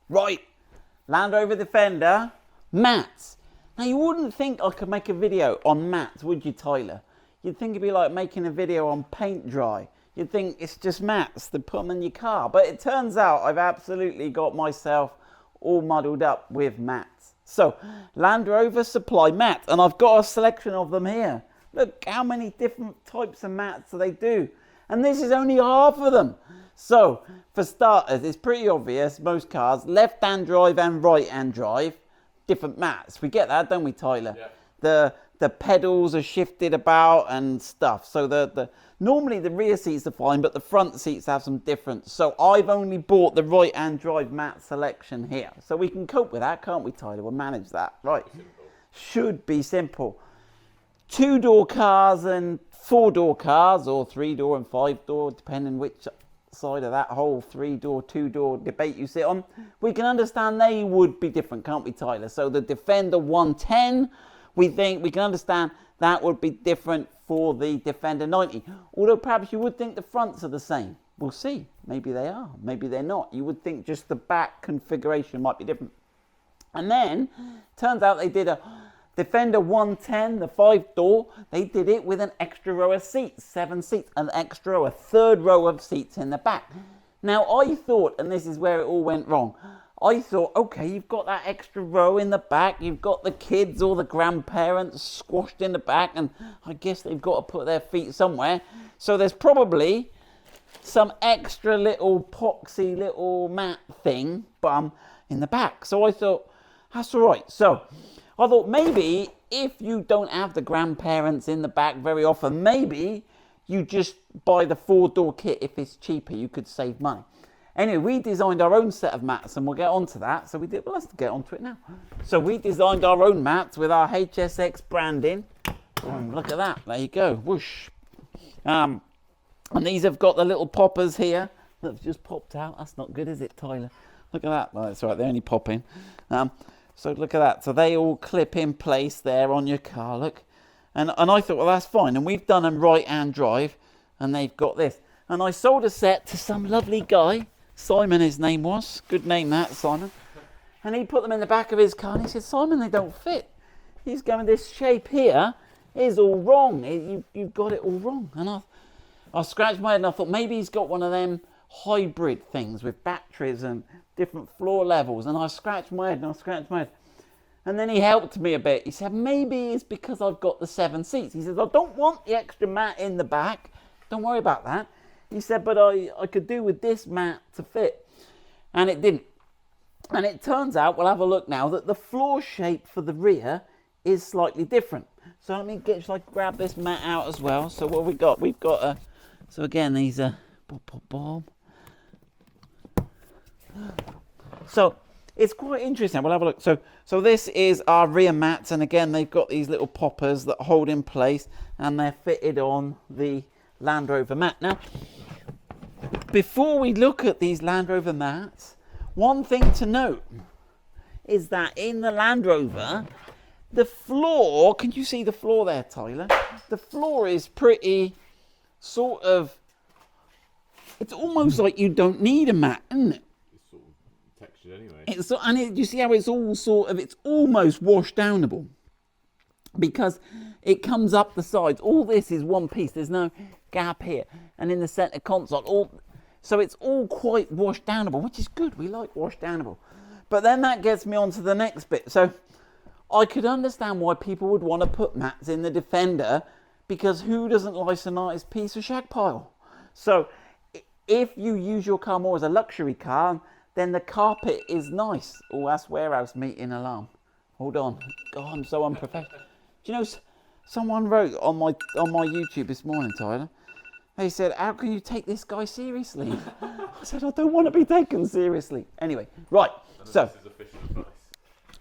Right, Land Rover Defender, mats. Now you wouldn't think I could make a video on mats, would you, Tyler? You'd think it'd be like making a video on paint dry. You'd think it's just mats to put them in your car. But it turns out I've absolutely got myself all muddled up with mats. So, Land Rover supply mats, and I've got a selection of them here. Look how many different types of mats they do. And this is only half of them. So, for starters, it's pretty obvious, most cars, left-hand drive and right-hand drive, different mats. We get that, don't we, Tyler? Yeah. The pedals are shifted about and stuff. So normally the rear seats are fine, but the front seats have some difference. So I've only bought the right-hand drive mat selection here. So we can cope with that, can't we, Tyler? We'll manage that. Right. Should be simple. 2-door cars and 4-door cars, or 3-door and 5-door, depending which side of that whole 3-door, 2-door debate you sit on. We can understand they would be different, can't we, Tyler? So the Defender 110, we think we can understand that would be different for the Defender 90. Although perhaps you would think the fronts are the same. We'll see. Maybe they are. Maybe they're not. You would think just the back configuration might be different. And then, turns out they did a Defender 110, the 5-door, they did it with an extra row of seats, 7 seats, an extra row, a third row of seats in the back. Now I thought, and this is where it all went wrong, I thought, okay, you've got that extra row in the back, you've got the kids or the grandparents squashed in the back, and I guess they've got to put their feet somewhere. So there's probably some extra little poxy little mat thing in the back. So I thought, that's all right. So I thought maybe if you don't have the grandparents in the back very often, maybe you just buy the 4-door kit. If it's cheaper, you could save money. Anyway, we designed our own set of mats, and we'll get onto that. So well, let's get onto it now. So we designed our own mats with our HSX branding. Look at that. There you go. Whoosh. And these have got the little poppers here that have just popped out. That's not good, is it, Tyler? Look at that. Well, it's all right. They're only popping. So look at that. So they all clip in place there on your car. Look. And I thought, well, that's fine. And we've done them right-hand drive, and they've got this. And I sold a set to some lovely guy. Simon, his name was. Good name, that, Simon. And he put them in the back of his car, and he said, Simon, they don't fit. He's going, this shape here is all wrong. You've got it all wrong. And I scratched my head, and I thought, maybe he's got one of them hybrid things with batteries and different floor levels. And I scratched my head, and I scratched my head. And then he helped me a bit. He said, maybe it's because I've got the 7 seats. He says, I don't want the extra mat in the back. Don't worry about that. He said, but I could do with this mat to fit. And it didn't. And it turns out, we'll have a look now, that the floor shape for the rear is slightly different. So let me grab this mat out as well. So what have we got? We've got so again, these are, So it's quite interesting. We'll have a look. So this is our rear mats. And again, they've got these little poppers that hold in place, and they're fitted on the Land Rover mat. Now, before we look at these Land Rover mats, one thing to note is that in the Land Rover, the floor, can you see the floor there, Tyler? The floor is pretty sort of, it's almost like you don't need a mat, isn't it? It's sort of textured anyway. And you see how it's all sort of, it's almost wash downable, because it comes up the sides. All this is one piece. There's no gap here. And in the center console, so it's all quite wash downable, which is good. We like wash downable. But then that gets me on to the next bit. So I could understand why people would want to put mats in the Defender, because who doesn't like a nice piece of shag pile? So if you use your car more as a luxury car, then the carpet is nice. Oh, that's warehouse meeting alarm. Hold on. God, I'm so unprofessional. Do you know, someone wrote on my YouTube this morning, Tyler, they said, how can you take this guy seriously? I said, I don't want to be taken seriously. Anyway, right. So, this is official advice.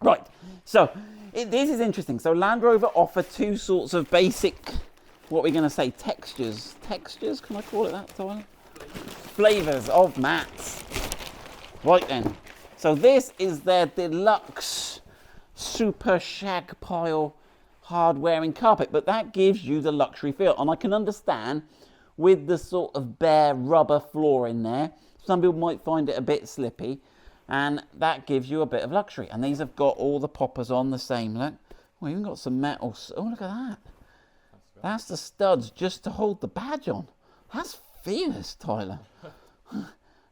Right. So, this is interesting. So, Land Rover offer 2 sorts of basic, what we're going to say, textures. Textures? Can I call it that, Tyler? Flavors of mats. Right then. So, this is their deluxe super shag pile hard wearing carpet, but that gives you the luxury feel. And I can understand with the sort of bare rubber floor in there, some people might find it a bit slippy. and that gives you a bit of luxury. And these have got all the poppers on the same. Look, we even got some metal. Oh, look at that. That's the studs just to hold the badge on. That's fierce, Tyler.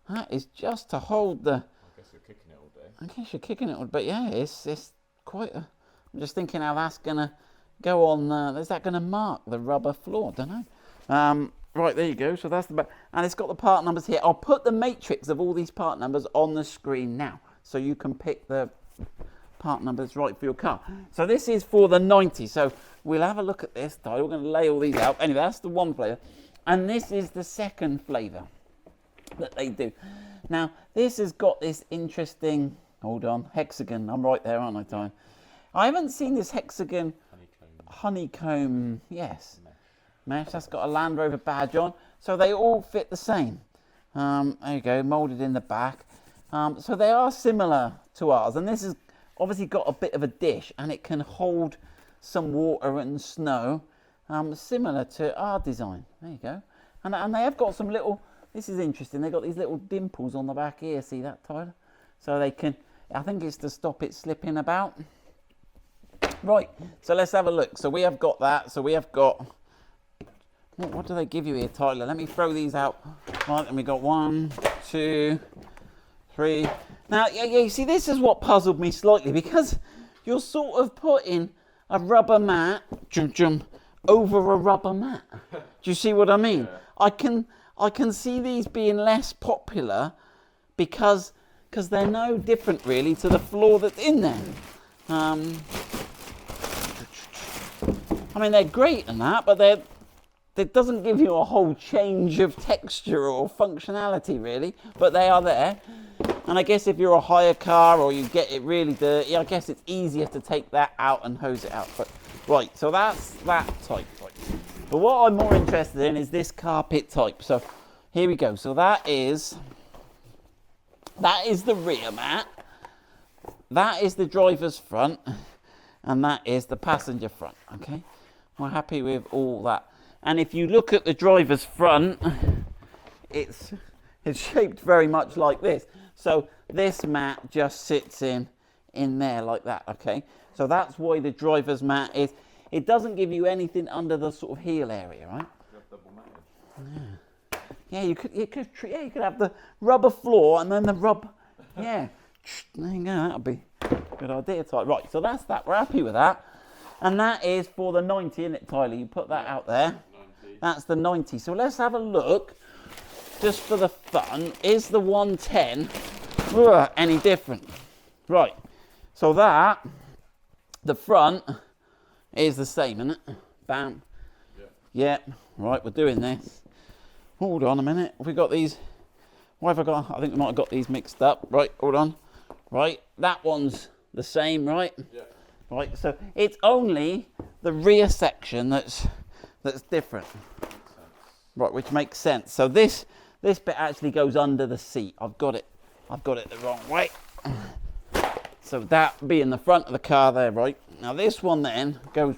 That is just to hold the... I guess you're kicking it all day. I guess you're kicking it, but yeah, it's quite a... I'm just thinking how that's going to go on... is that going to mark the rubber floor? Don't know. Right, there you go. So that's the back. And it's got the part numbers here. I'll put the matrix of all these part numbers on the screen now, so you can pick the part numbers right for your car. So this is for the 90. So we'll have a look at this. We're going to lay all these out. Anyway, that's the one flavour. And this is the second flavour that they do. Now, this has got this interesting... Hold on. Hexagon. I'm right there, aren't I, Ty? I haven't seen this hexagon... Honeycomb. Yes. Mesh. That's got a Land Rover badge on. So they all fit the same. There you go. Moulded in the back. So they are similar to ours. And this has obviously got a bit of a dish. And it can hold some water and snow. Similar to our design. There you go. And they have got some little... This is interesting. They've got these little dimples on the back here. See that, Tyler? So they can... I think it's to stop it slipping about. Right. So let's have a look. So we have got that. So we have got... What do they give you here, Tyler? Let me throw these out. Right, and we got 1, 2, 3. Now, yeah, you see, this is what puzzled me slightly, because you're sort of putting a rubber mat over a rubber mat. Do you see what I mean? Yeah. I can see these being less popular because they're no different really to the floor that's in there. I mean, they're great and that, but it doesn't give you a whole change of texture or functionality really, but they are there. And I guess if you're a hire car or you get it really dirty, I guess it's easier to take that out and hose it out. But right, so that's that type. But what I'm more interested in is this carpet type. So here we go. So that is the rear mat. That is the driver's front, and that is the passenger front. Okay, we're happy with all that. And if you look at the driver's front, it's shaped very much like this. So this mat just sits in there like that, okay? So that's why the driver's mat is, it doesn't give you anything under the sort of heel area, right? Yeah, you could have the rubber floor and then the rubber, yeah. There you go, that'll be a good idea, Tyler. Right, so that's that, we're happy with that. And that is for the 90, isn't it, Tyler? You put that out there. 90. That's the 90. So let's have a look, just for the fun. Is the 110 any different? Right. So that, the front is the same, isn't it? Bam. Yeah. Right, we're doing this. Hold on a minute. Have we got these? Why have I got? I think we might have got these mixed up. Right, hold on. Right, that one's the same, right? Yeah. Right, so it's only the rear section that's different. Right, which makes sense. So this bit actually goes under the seat. I've got it the wrong way. So that being the front of the car there, right? Now this one then goes...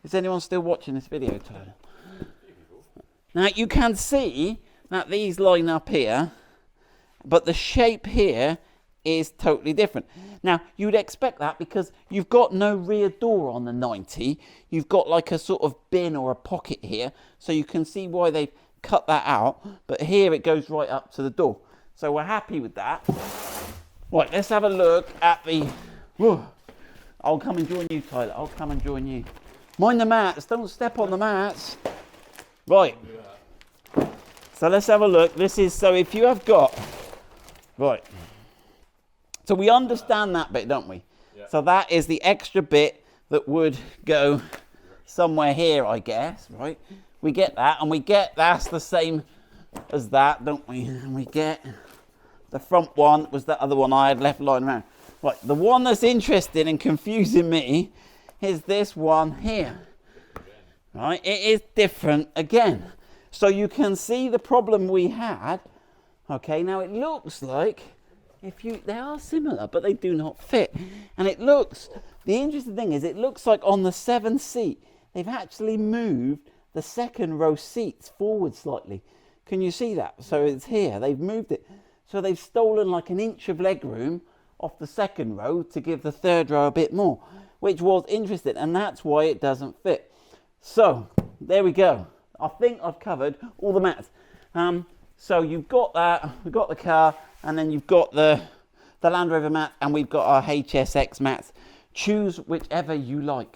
Is anyone still watching this video, Tyler? Now you can see that these line up here, but the shape here is totally different. Now, you'd expect that because you've got no rear door on the 90. You've got like a sort of bin or a pocket here, so you can see why they've cut that out. But here it goes right up to the door. So we're happy with that. Right, let's have a look at the... I'll come and join you, Tyler. I'll come and join you. Mind the mats. Don't step on the mats. Right. So let's have a look. This is... So if you have got... Right. So we understand that bit, don't we? Yeah. So that is the extra bit that would go somewhere here, I guess, right? We get that, and we get that's the same as that, don't we? And we get the front one was that other one I had left lying around. Right, the one that's interesting and confusing me is this one here. Right, it is different again. So you can see the problem we had. Okay, now it looks like they are similar, but they do not fit. And it looks, the interesting thing is it looks like on the 7th seat, they've actually moved the second row seats forward slightly. Can you see that? So it's here, they've moved it. So they've stolen like an inch of legroom off the second row to give the third row a bit more, which was interesting, and that's why it doesn't fit. So there we go. I think I've covered all the mats. So you've got that, we've got the car, and then you've got the Land Rover mat, and we've got our HSX mats. Choose whichever you like.